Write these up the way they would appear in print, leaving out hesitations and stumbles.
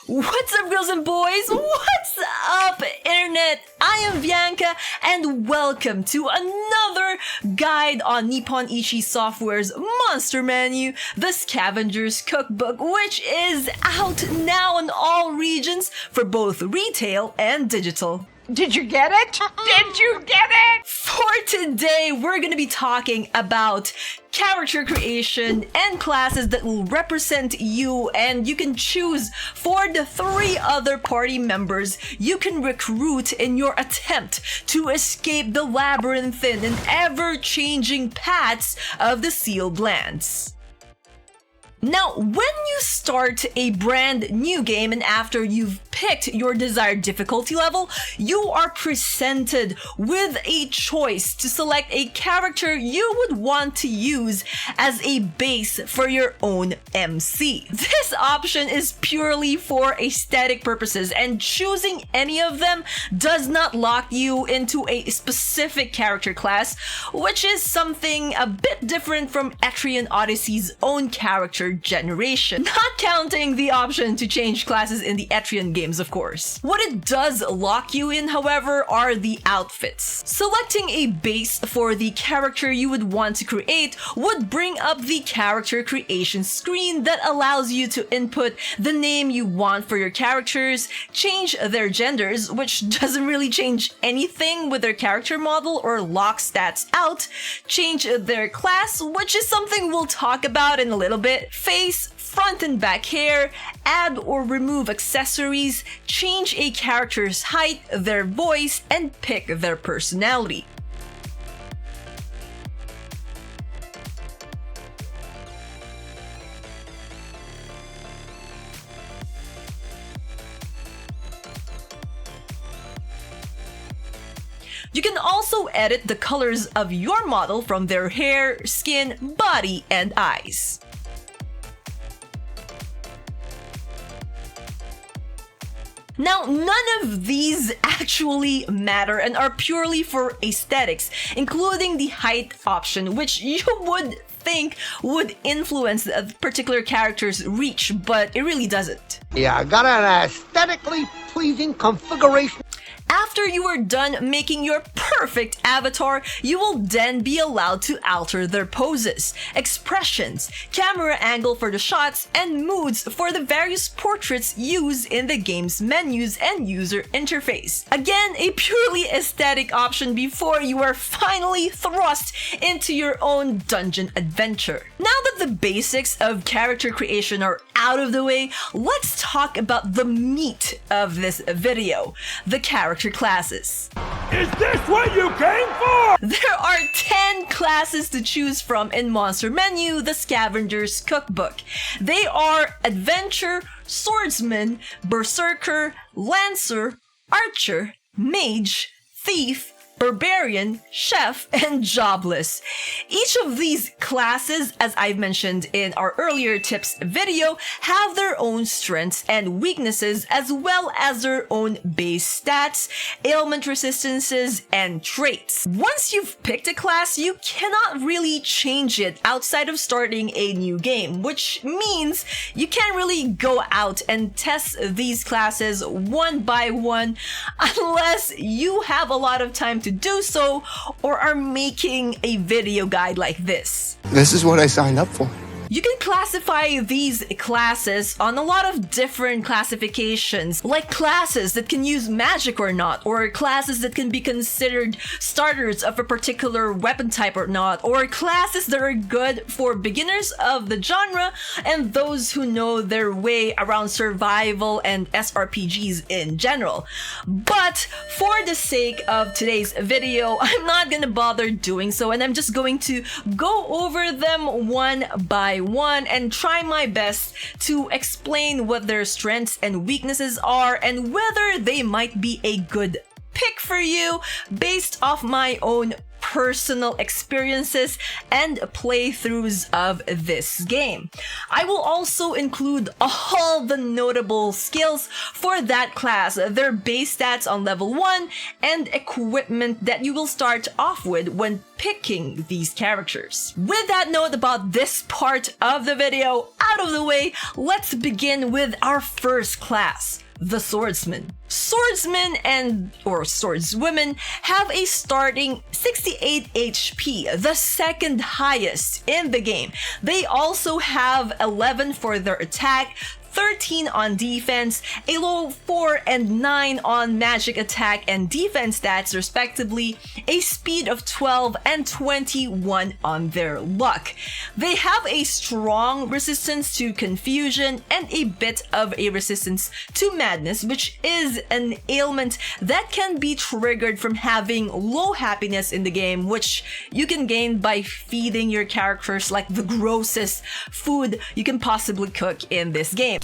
What's up, girls and boys? What's up, internet? I am Bianca, and welcome to another guide on Nippon Ichi Software's monster menu, the Scavenger's Cookbook, which is out now in all regions for both retail and digital. Did you get it? Did you get it? For today, we're gonna be talking about character creation and classes that will represent you, and you can choose for the 3 other party members you can recruit in your attempt to escape the labyrinthine and ever-changing paths of the sealed lands. Now, when you start a brand new game and after you've picked your desired difficulty level, you are presented with a choice to select a character you would want to use as a base for your own MC. This option is purely for aesthetic purposes, and choosing any of them does not lock you into a specific character class, which is something a bit different from Etrian Odyssey's own character generation, not counting the option to change classes in the Etrian games, of course. What it does lock you in, however, are the outfits. Selecting a base for the character you would want to create would bring up the character creation screen that allows you to input the name you want for your characters, change their genders, which doesn't really change anything with their character model or lock stats out, change their class, which is something we'll talk about in a little bit, face, front and back hair, add or remove accessories, change a character's height, their voice, and pick their personality. You can also edit the colors of your model from their hair, skin, body, and eyes. Now, none of these actually matter and are purely for aesthetics, including the height option, which you would think would influence a particular character's reach, but it really doesn't. Yeah, I got an aesthetically pleasing configuration. After you are done making your perfect avatar, you will then be allowed to alter their poses, expressions, camera angle for the shots, and moods for the various portraits used in the game's menus and user interface. Again, a purely aesthetic option before you are finally thrust into your own dungeon adventure. Now that the basics of character creation are out of the way, let's talk about the meat of this video, the character classes. Is this what you came for? There are 10 classes to choose from in Monster Menu, the Scavenger's Cookbook. They are Adventure, Swordsman, Berserker, Lancer, Archer, Mage, Thief, Barbarian, Chef, and Jobless. Each of these classes, as I've mentioned in our earlier tips video, have their own strengths and weaknesses as well as their own base stats, ailment resistances, and traits. Once you've picked a class, you cannot really change it outside of starting a new game, which means you can't really go out and test these classes one by one unless you have a lot of time to do so or are making a video guide like this. This is what I signed up for. You can classify these classes on a lot of different classifications, like classes that can use magic or not, or classes that can be considered starters of a particular weapon type or not, or classes that are good for beginners of the genre and those who know their way around survival and SRPGs in general. But for the sake of today's video, I'm not gonna bother doing so, and I'm just going to go over them one by one and try my best to explain what their strengths and weaknesses are and whether they might be a good pick for you based off my own personal experiences and playthroughs of this game. I will also include all the notable skills for that class, their base stats on level 1, and equipment that you will start off with when picking these characters. With that note about this part of the video out of the way, let's begin with our first class, the Swordsman. Swordsmen or swordswomen have a starting 68 HP, the second highest in the game. They also have 11 for their attack, 13 on defense, a low 4 and 9 on magic attack and defense stats respectively, a speed of 12 and 21 on their luck. They have a strong resistance to confusion and a bit of a resistance to madness, which is an ailment that can be triggered from having low happiness in the game, which you can gain by feeding your characters like the grossest food you can possibly cook in this game.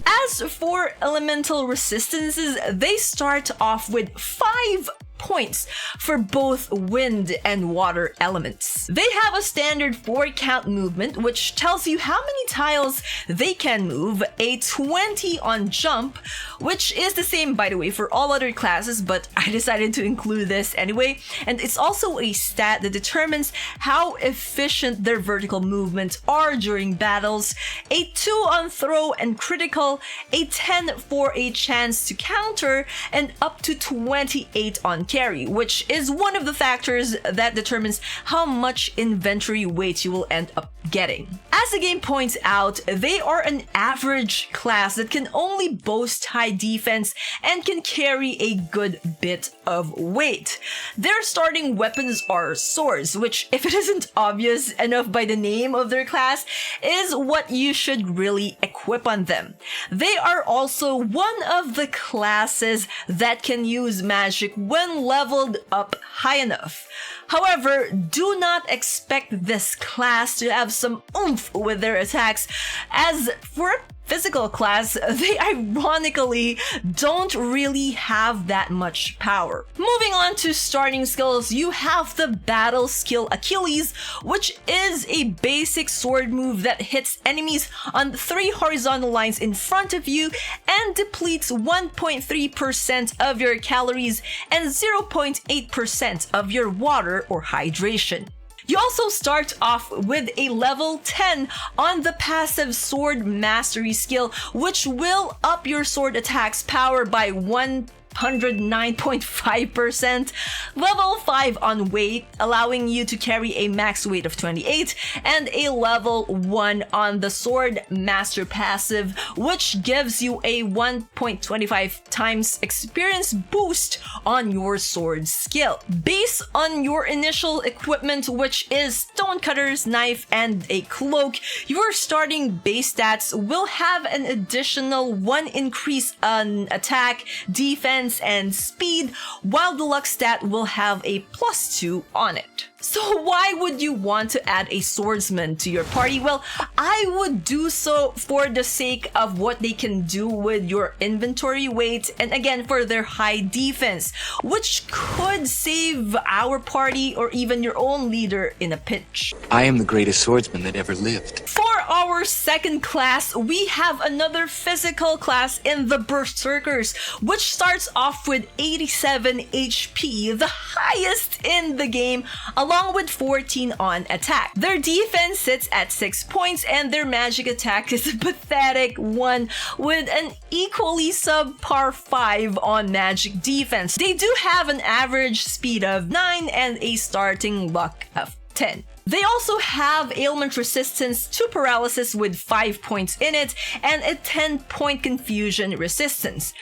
As for elemental resistances, they start off with 5 points for both wind and water elements. They have a standard 4 count movement, which tells you how many tiles they can move, a 20 on jump, which is the same by the way for all other classes, but I decided to include this anyway, and it's also a stat that determines how efficient their vertical movements are during battles, a 2 on throw and critical, a 10 for a chance to counter, and up to 28 on carry, which is one of the factors that determines how much inventory weight you will end up getting. As the game points out, they are an average class that can only boast high defense and can carry a good bit of weight. Their starting weapons are swords, which, if it isn't obvious enough by the name of their class, is what you should really equip on them. They are also one of the classes that can use magic when leveled up high enough. However, do not expect this class to have some oomph with their attacks, as for a physical class, they ironically don't really have that much power. Moving on to starting skills, you have the battle skill Achilles, which is a basic sword move that hits enemies on 3 horizontal lines in front of you and depletes 1.3% of your calories and 0.8% of your water or hydration. You also start off with a level 10 on the passive sword mastery skill, which will up your sword attack's power by 109.5%, level 5 on weight, allowing you to carry a max weight of 28, and a level 1 on the sword master passive, which gives you a 1.25 times experience boost on your sword skill. Based on your initial equipment, which is stonecutters, knife, and a cloak, your starting base stats will have an additional 1 increase on attack, defense, and speed, while the luck stat will have a +2 on it. So why would you want to add a swordsman to your party? Well, I would do so for the sake of what they can do with your inventory weight, and again for their high defense, which could save our party or even your own leader in a pinch. I am the greatest swordsman that ever lived. For our second class, we have another physical class in the Berserkers, which starts off with 87 HP, the highest in the game, along with 14 on attack. Their defense sits at 6 points, and their magic attack is a pathetic 1 with an equally subpar 5 on magic defense. They do have an average speed of 9 and a starting luck of 10. They also have ailment resistance to paralysis with 5 points in it, and a 10-point confusion resistance.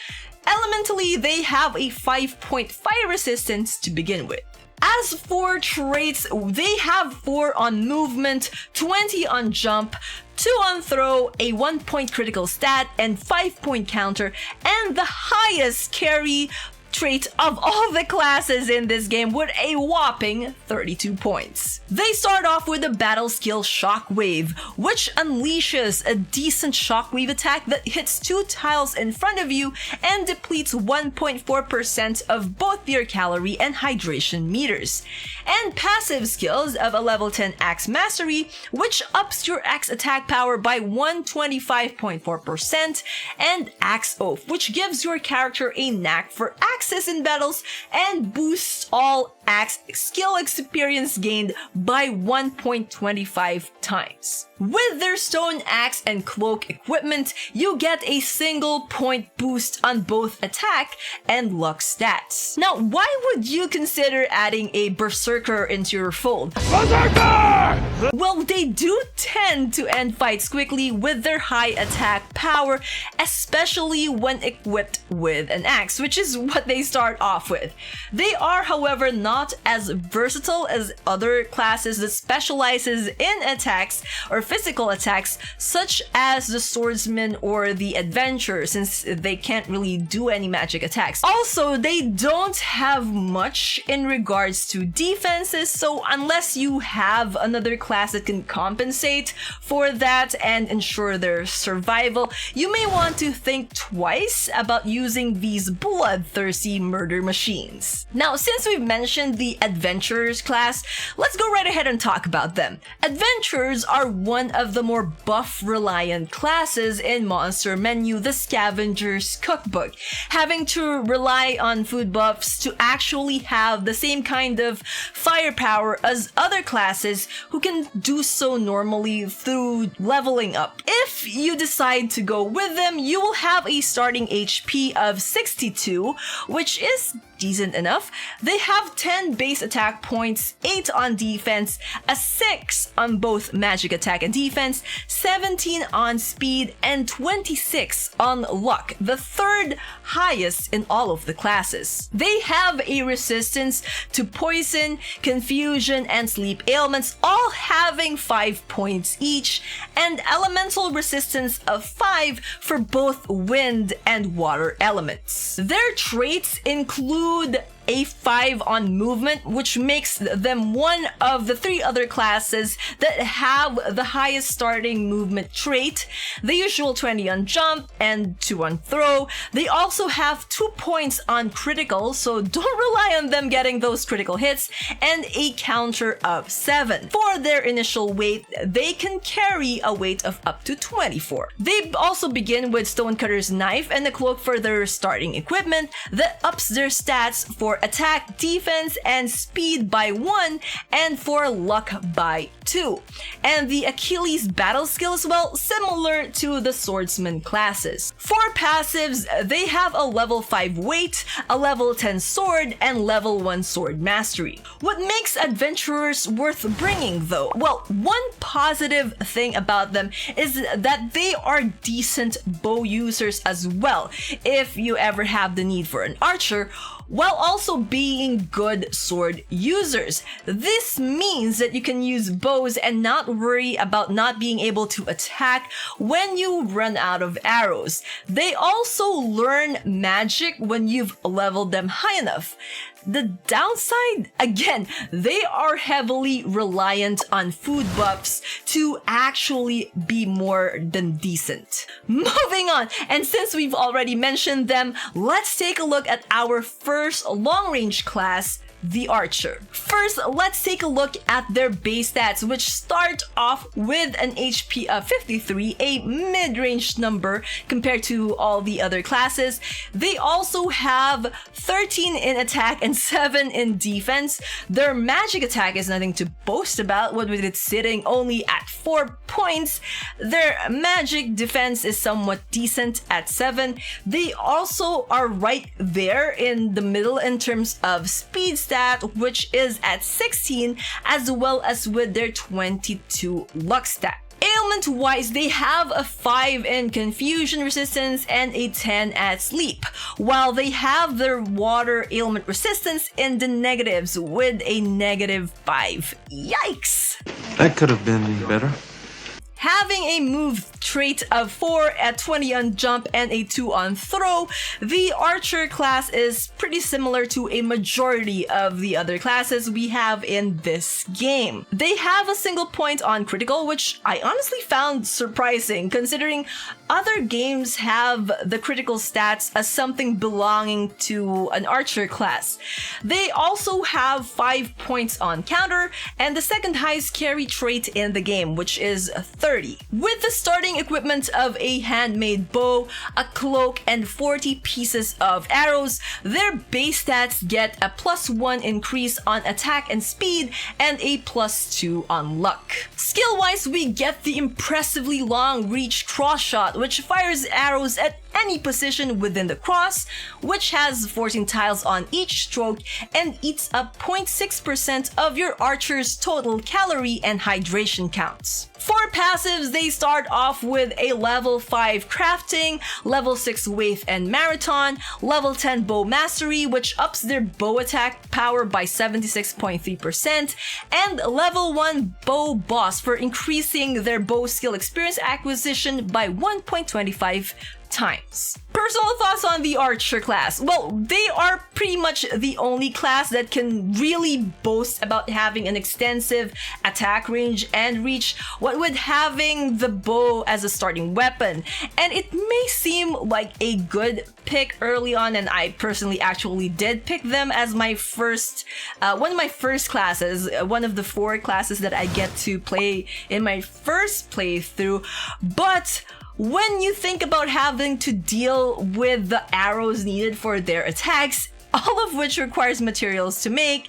Elementally, they have a 5-point fire resistance to begin with. As for traits, they have 4 on movement, 20 on jump, 2 on throw, a 1-point critical stat, and 5-point counter, and the highest carry, trait of all the classes in this game with a whopping 32 points. They start off with the battle skill Shockwave, which unleashes a decent shockwave attack that hits 2 tiles in front of you and depletes 1.4% of both your calorie and hydration meters. And passive skills of a level 10 Axe Mastery, which ups your axe attack power by 125.4%, and Axe Oath, which gives your character a knack for axes in battles and boosts all axe skill experience gained by 1.25 times. With their stone axe and cloak equipment, you get a single point boost on both attack and luck stats. Now, why would you consider adding a Berserker into your fold? Berserker! Well, they do tend to end fights quickly with their high attack power, especially when equipped with an axe, which is what they start off with. They are, however, not as versatile as other classes that specializes in attacks or physical attacks, such as the Swordsman or the Adventurer, since they can't really do any magic attacks. Also, they don't have much in regards to defenses, so unless you have another class that can compensate for that and ensure their survival, you may want to think twice about using these bloodthirsty murder machines. Now, since we've mentioned the Adventurers class, let's go right ahead and talk about them. Adventurers are one of the more buff-reliant classes in Monster Menu, the Scavenger's Cookbook, having to rely on food buffs to actually have the same kind of firepower as other classes who can do so normally through leveling up. If you decide to go with them, you will have a starting HP of 62, which is decent enough. They have 10 base attack points, 8 on defense, a 6 on both magic attack and defense, 17 on speed, and 26 on luck, the third highest in all of the classes. They have a resistance to poison, confusion, and sleep ailments, all having 5 points each, and elemental resistance of 5 for both wind and water elements. Their traits include a 5 on movement, which makes them one of the 3 other classes that have the highest starting movement trait, the usual 20 on jump and 2 on throw. They also have 2 points on critical, so don't rely on them getting those critical hits, and a counter of 7. For their initial weight, they can carry a weight of up to 24. They also begin with Stonecutter's Knife and a cloak for their starting equipment that ups their stats for attack, defense, and speed by 1, and for luck by 2. And the Achilles battle skill as well, similar to the Swordsman classes. For passives, they have a level 5 weight, a level 10 sword, and level 1 sword mastery. What makes adventurers worth bringing though? Well, one positive thing about them is that they are decent bow users as well, if you ever have the need for an archer, while also being good sword users. This means that you can use bows and not worry about not being able to attack when you run out of arrows. They also learn magic when you've leveled them high enough. The downside, again, they are heavily reliant on food buffs to actually be more than decent. Moving on, and since we've already mentioned them, let's take a look at our first long-range class, the Archer. First, let's take a look at their base stats, which start off with an HP of 53, a mid-range number compared to all the other classes. They also have 13 in attack and 7 in defense. Their magic attack is nothing to boast about, with it sitting only at 4 points. Their magic defense is somewhat decent at 7. They also are right there in the middle in terms of speed stats, which is at 16, as well as with their 22 luck stat. Ailment wise, they have a 5 in confusion resistance and a 10 at sleep, while they have their water ailment resistance in the negatives with a -5. Yikes! That could have been better. Having a move trait of 4 at 20 on jump and a 2 on throw, the archer class is pretty similar to a majority of the other classes we have in this game. They have a single point on critical, which I honestly found surprising considering other games have the critical stats as something belonging to an archer class. They also have 5 points on counter and the second highest carry trait in the game, which is 30. With the starting equipment of a handmade bow, a cloak, and 40 pieces of arrows, their base stats get a +1 increase on attack and speed and a +2 on luck. Skill-wise, we get the impressively long reach cross shot, which fires arrows at any position within the cross, which has 14 tiles on each stroke and eats up 0.6% of your archer's total calorie and hydration counts. For passives, they start off with a level 5 crafting, level 6 wave and marathon, level 10 bow mastery, which ups their bow attack power by 76.3%, and level 1 bow boss for increasing their bow skill experience acquisition by 1.25 times. Personal thoughts on the archer class. Well, they are pretty much the only class that can really boast about having an extensive attack range and reach, what with having the bow as a starting weapon. And it may seem like a good pick early on, and I personally actually did pick them as my first, one of my first classes, one of the 4 classes that I get to play in my first playthrough. But when you think about having to deal with the arrows needed for their attacks, all of which requires materials to make,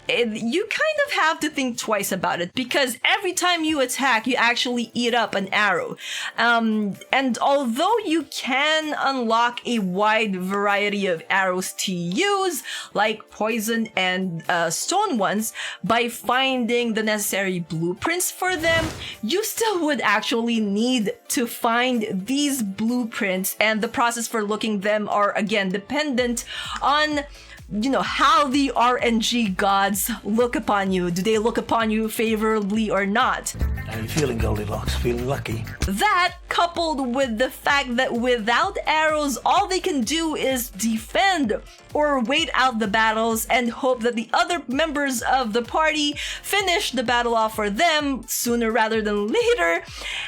you kind of have to think twice about it because every time you attack, you actually eat up an arrow. And although you can unlock a wide variety of arrows to use, like poison and stone ones, by finding the necessary blueprints for them, you still would actually need to find these blueprints, and the process for looking them are again dependent on how the RNG gods look upon you. Do they look upon you favorably or not? I'm feeling Goldilocks, feeling lucky. That, coupled with the fact that without arrows, all they can do is defend or wait out the battles and hope that the other members of the party finish the battle off for them sooner rather than later,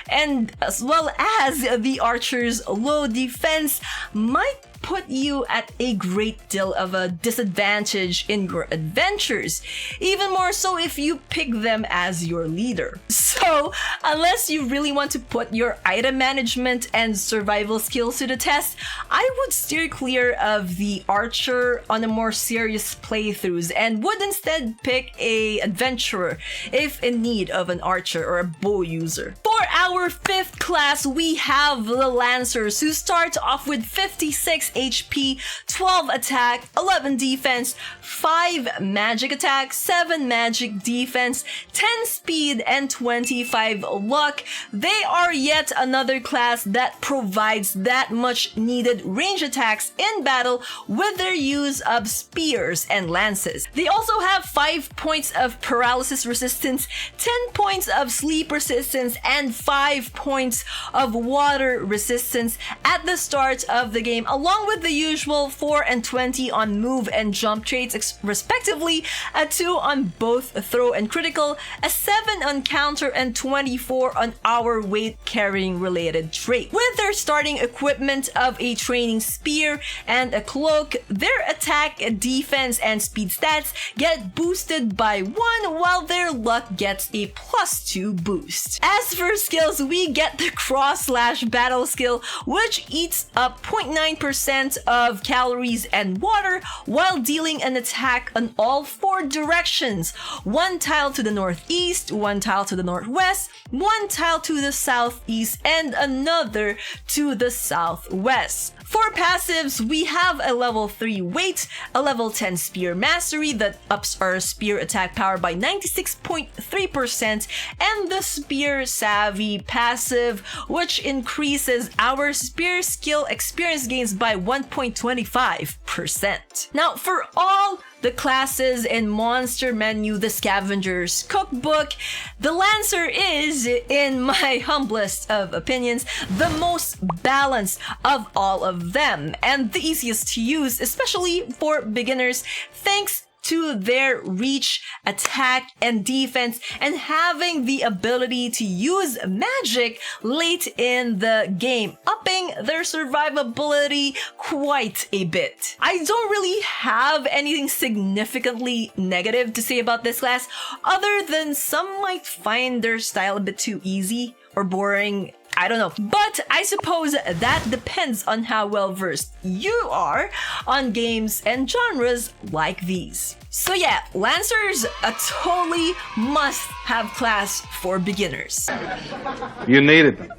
and as well as the archer's low defense might put you at a great deal of a disadvantage in your adventures, even more so if you pick them as your leader. So, unless you really want to put your item management and survival skills to the test, I would steer clear of the archer on a more serious playthroughs and would instead pick a adventurer if in need of an archer or a bow user. For our 5th class, we have the Lancers, who start off with 56 HP, 12 attack, 11 defense, 5 magic attack, 7 magic defense, 10 speed, and 25 luck. They are yet another class that provides that much needed range attacks in battle with their use of spears and lances. They also have 5 points of paralysis resistance, 10 points of sleep resistance, and 5 points of water resistance at the start of the game, along with the usual 4 and 20 on move and jump traits respectively, a 2 on both throw and critical, a 7 on counter, and 24 on our weight carrying related trait. With their starting equipment of a training spear and a cloak, their attack, defense, and speed stats get boosted by 1, while their luck gets a +2 boost. As for skills, we get the cross/battle skill, which eats up 0.9% of calories and water while dealing an attack on all 4 directions. 1 tile to the northeast, 1 tile to the northwest, 1 tile to the southeast, and another to the southwest. For passives, we have a level 3 weight, a level 10 spear mastery that ups our spear attack power by 96.3%, and the spear savvy passive, which increases our spear skill experience gains by 1.25%. Now, for all the classes in Monster Menu, the Scavenger's Cookbook, the Lancer is, in my humblest of opinions, the most balanced of all of them, and the easiest to use, especially for beginners, thanks to their reach, attack, and defense, and having the ability to use magic late in the game, upping their survivability quite a bit. I don't really have anything significantly negative to say about this class, other than some might find their style a bit too easy or boring. I don't know, but I suppose that depends on how well versed you are on games and genres like these. So yeah, Lancer's a totally must-have class for beginners. You needed them.